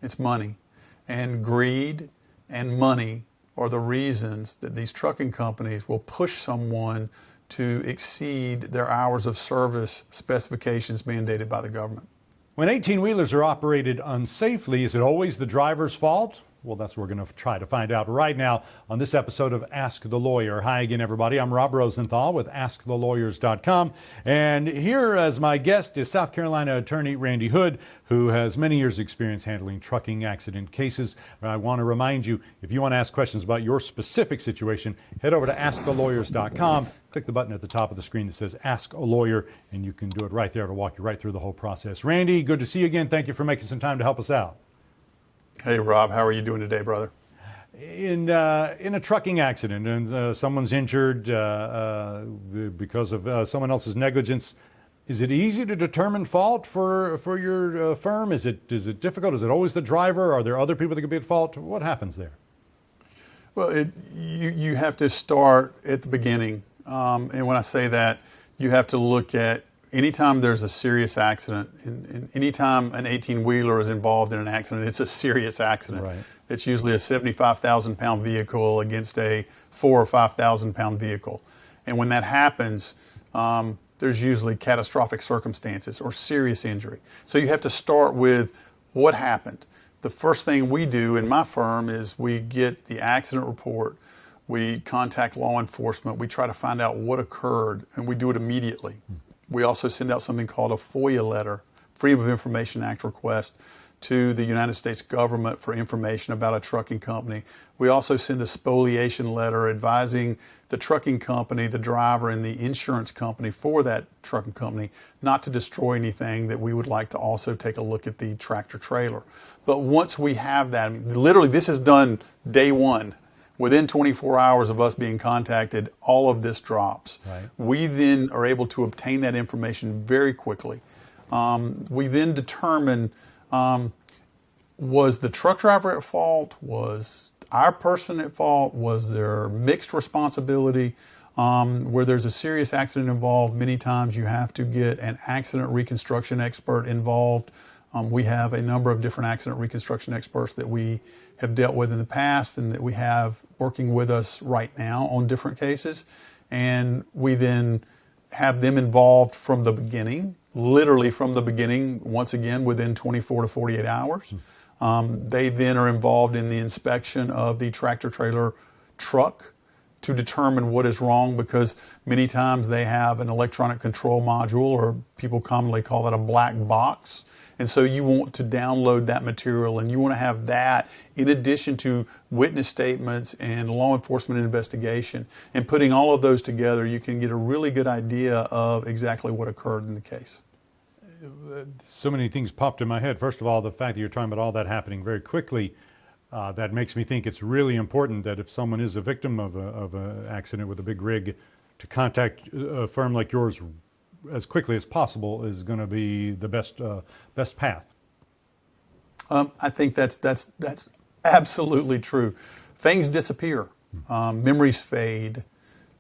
It's money. And greed and money are the reasons that these trucking companies will push someone to exceed their hours of service specifications mandated by the government. When 18-wheelers are operated unsafely, is it always the driver's fault? Well, that's what we're going to try to find out right now on this episode of Ask the Lawyer. Hi again, everybody. I'm Rob Rosenthal with AskTheLawyers.com. And here as my guest is South Carolina attorney Randy Hood, who has many years' experience handling trucking accident cases. I want to remind you, if you want to ask questions about your specific situation, head over to AskTheLawyers.com. Click the button at the top of the screen that says Ask a Lawyer, and you can do it right there to walk you right through the whole process. Randy, good to see you again. Thank you for making some time to help us out. Hey, Rob, how are you doing today, brother? In a trucking accident and someone's injured because of someone else's negligence, is it easy to determine fault for your firm? Is it difficult? Is it always the driver? Are there other people that could be at fault? What happens there? Well, you have to start at the beginning. And when I say that, you have to look at anytime there's a serious accident, and anytime an 18-wheeler is involved in an accident, it's a serious accident. Right. It's usually a 75,000-pound vehicle against a 4,000 or 5,000-pound vehicle. And when that happens, there's usually catastrophic circumstances or serious injury. So you have to start with what happened. The first thing we do in my firm is we get the accident report. We contact law enforcement. We try to find out what occurred, and we do it immediately. We also send out something called a FOIA letter, Freedom of Information Act request, to the United States government for information about a trucking company. We also send a spoliation letter advising the trucking company, the driver, and the insurance company for that trucking company not to destroy anything, that we would like to also take a look at the tractor trailer. But once we have that, I mean, literally this is done day one. Within 24 hours of us being contacted, all of this drops. Right. We then are able to obtain that information very quickly. We then determine, was the truck driver at fault? Was our person at fault? Was there mixed responsibility? Where there's a serious accident involved, many times you have to get an accident reconstruction expert involved. We have a number of different accident reconstruction experts that we have dealt with in the past and that we have working with us right now on different cases. And we then have them involved from the beginning, literally from the beginning, once again, within 24 to 48 hours. They then are involved in the inspection of the tractor trailer truck to determine what is wrong, because many times they have an electronic control module, or people commonly call it a black box. And so you want to download that material, and you want to have that in addition to witness statements and law enforcement investigation. And putting all of those together, you can get a really good idea of exactly what occurred in the case. So many things popped in my head. First of all, the fact that you're talking about all that happening very quickly, that makes me think it's really important that if someone is a victim of an accident with a big rig, to contact a firm like yours as quickly as possible is going to be the best path. I think that's absolutely true. Things disappear, memories fade,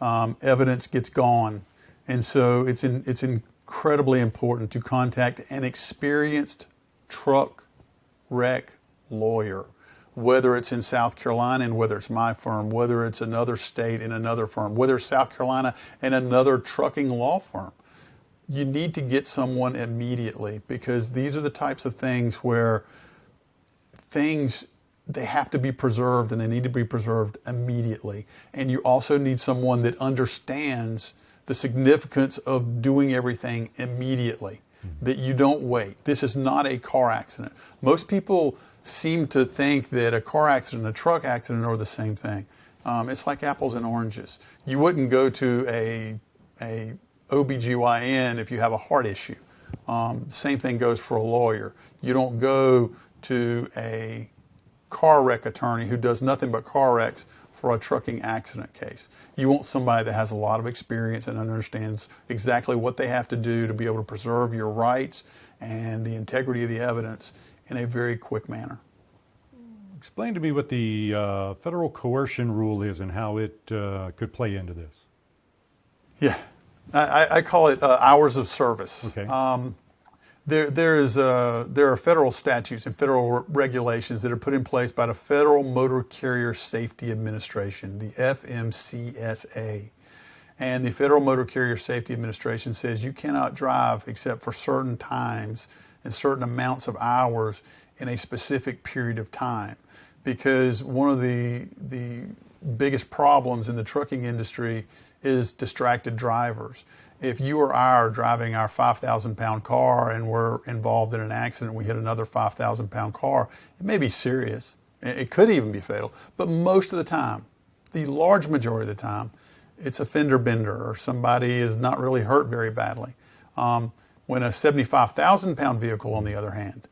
evidence gets gone, and so it's incredibly important to contact an experienced truck wreck lawyer, whether it's in South Carolina and whether it's my firm, whether it's another state and another firm, whether it's South Carolina and another trucking law firm. You need to get someone immediately, because these are the types of things where they have to be preserved, and they need to be preserved immediately. And you also need someone that understands the significance of doing everything immediately, that you don't wait. This is not a car accident. Most people seem to think that a car accident and a truck accident are the same thing. It's like apples and oranges. You wouldn't go to a OBGYN if you have a heart issue. Same thing goes for a lawyer. You don't go to a car wreck attorney who does nothing but car wrecks for a trucking accident case. You want somebody that has a lot of experience and understands exactly what they have to do to be able to preserve your rights and the integrity of the evidence in a very quick manner. Explain to me what the federal coercion rule is and how it could play into this. Yeah, I call it hours of service. Okay. There are federal statutes and federal regulations that are put in place by the Federal Motor Carrier Safety Administration, the FMCSA. And the Federal Motor Carrier Safety Administration says you cannot drive except for certain times and certain amounts of hours in a specific period of time. Because one of the biggest problems in the trucking industry is distracted drivers. If you or I are driving our 5,000-pound car and we're involved in an accident, we hit another 5,000-pound car, it may be serious. It could even be fatal. But most of the time, the large majority of the time, it's a fender bender or somebody is not really hurt very badly. When a 75,000-pound vehicle, on the other hand,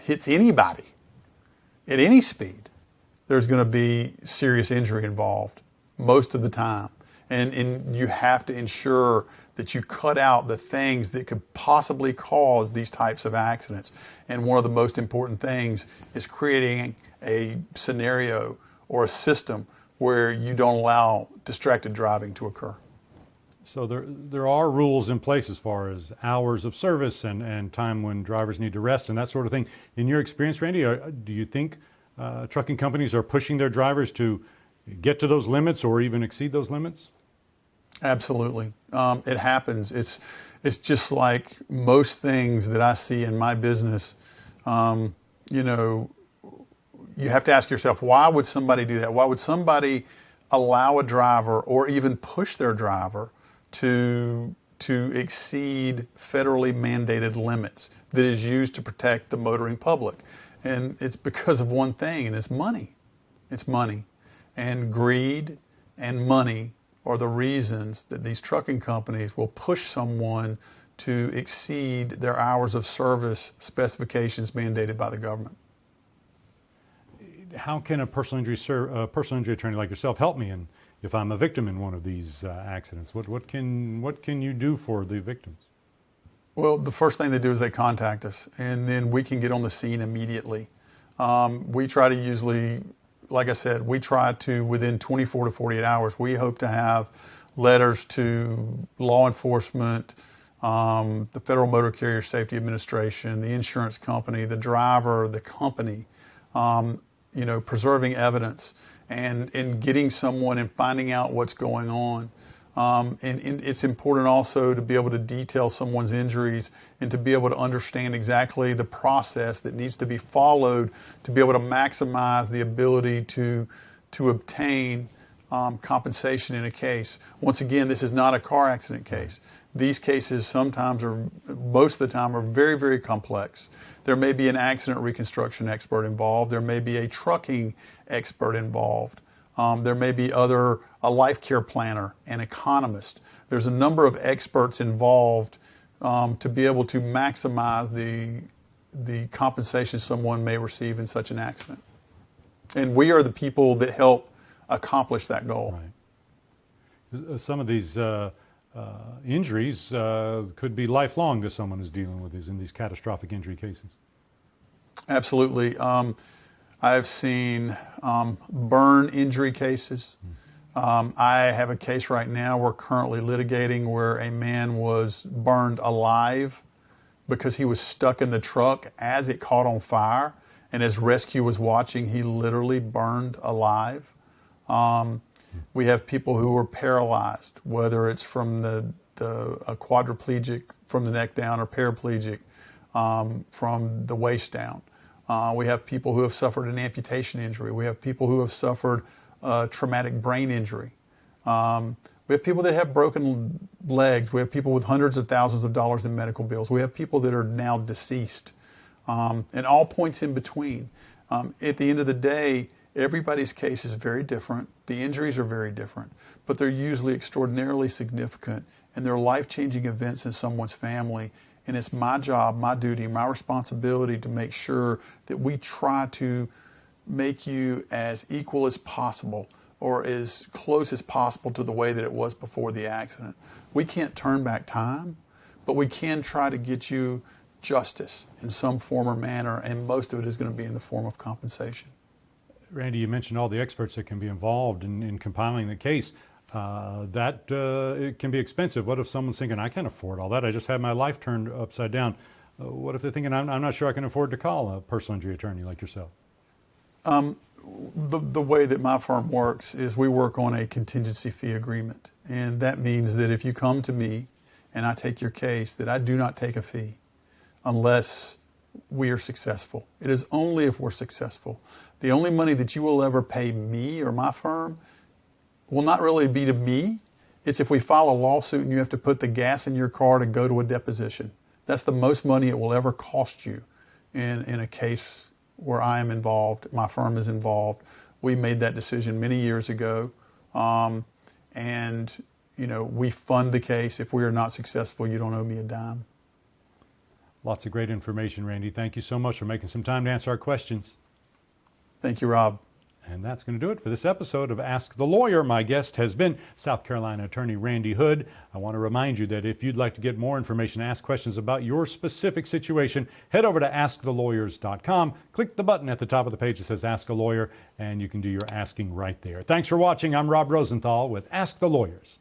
hits anybody at any speed, there's going to be serious injury involved most of the time. And you have to ensure that you cut out the things that could possibly cause these types of accidents. And one of the most important things is creating a scenario or a system where you don't allow distracted driving to occur. So there are rules in place as far as hours of service and time when drivers need to rest and that sort of thing. In your experience, Randy, do you think trucking companies are pushing their drivers to get to those limits or even exceed those limits? Absolutely. It happens. It's just like most things that I see in my business. You have to ask yourself, why would somebody do that? Why would somebody allow a driver or even push their driver to exceed federally mandated limits that is used to protect the motoring public? And it's because of one thing, and it's money. It's money. And greed and money are the reasons that these trucking companies will push someone to exceed their hours of service specifications mandated by the government. How can a personal injury attorney like yourself help me if I'm a victim in one of these accidents? What can you do for the victims? Well, the first thing they do is they contact us, and then we can get on the scene immediately. We try to usually, like I said, we try to, within 24 to 48 hours, we hope to have letters to law enforcement, the Federal Motor Carrier Safety Administration, the insurance company, the driver, the company, preserving evidence and getting someone and finding out what's going on. And it's important also to be able to detail someone's injuries and to be able to understand exactly the process that needs to be followed to be able to maximize the ability to obtain compensation in a case. Once again, this is not a car accident case. These cases most of the time are very, very complex. There may be an accident reconstruction expert involved. There may be a trucking expert involved. There may be a life care planner, an economist. There's a number of experts involved to be able to maximize the compensation someone may receive in such an accident. And we are the people that help accomplish that goal. Right. Some of these injuries could be lifelong to someone who's dealing with these catastrophic injury cases. Absolutely. I've seen burn injury cases. I have a case right now we're currently litigating where a man was burned alive because he was stuck in the truck as it caught on fire, and as rescue was watching, he literally burned alive. We have people who were paralyzed, whether it's from a quadriplegic from the neck down or paraplegic from the waist down. We have people who have suffered an amputation injury. We have people who have suffered traumatic brain injury. We have people that have broken legs. We have people with hundreds of thousands of dollars in medical bills. We have people that are now deceased, and all points in between. At the end of the day, everybody's case is very different. The injuries are very different, but they're usually extraordinarily significant, and they're life-changing events in someone's family. And it's my job, my duty, my responsibility to make sure that we try to make you as equal as possible or as close as possible to the way that it was before the accident. We can't turn back time, but we can try to get you justice in some form or manner, and most of it is going to be in the form of compensation. Randy, you mentioned all the experts that can be involved in compiling the case. It can be expensive. What if someone's thinking, I can't afford all that, I just had my life turned upside down. What if they're thinking, I'm not sure I can afford to call a personal injury attorney like yourself? The way that my firm works is we work on a contingency fee agreement. And that means that if you come to me and I take your case, that I do not take a fee unless we are successful. It is only if we're successful. The only money that you will ever pay me or my firm will not really be to me. It's if we file a lawsuit and you have to put the gas in your car to go to a deposition. That's the most money it will ever cost you in a case where I am involved, my firm is involved. We made that decision many years ago. And, you know, we fund the case. If we are not successful, you don't owe me a dime. Lots of great information, Randy. Thank you so much for making some time to answer our questions. Thank you, Rob. And that's going to do it for this episode of Ask the Lawyer. My guest has been South Carolina attorney Randy Hood. I want to remind you that if you'd like to get more information, ask questions about your specific situation, head over to AskTheLawyers.com. Click the button at the top of the page that says Ask a Lawyer, and you can do your asking right there. Thanks for watching. I'm Rob Rosenthal with Ask the Lawyers.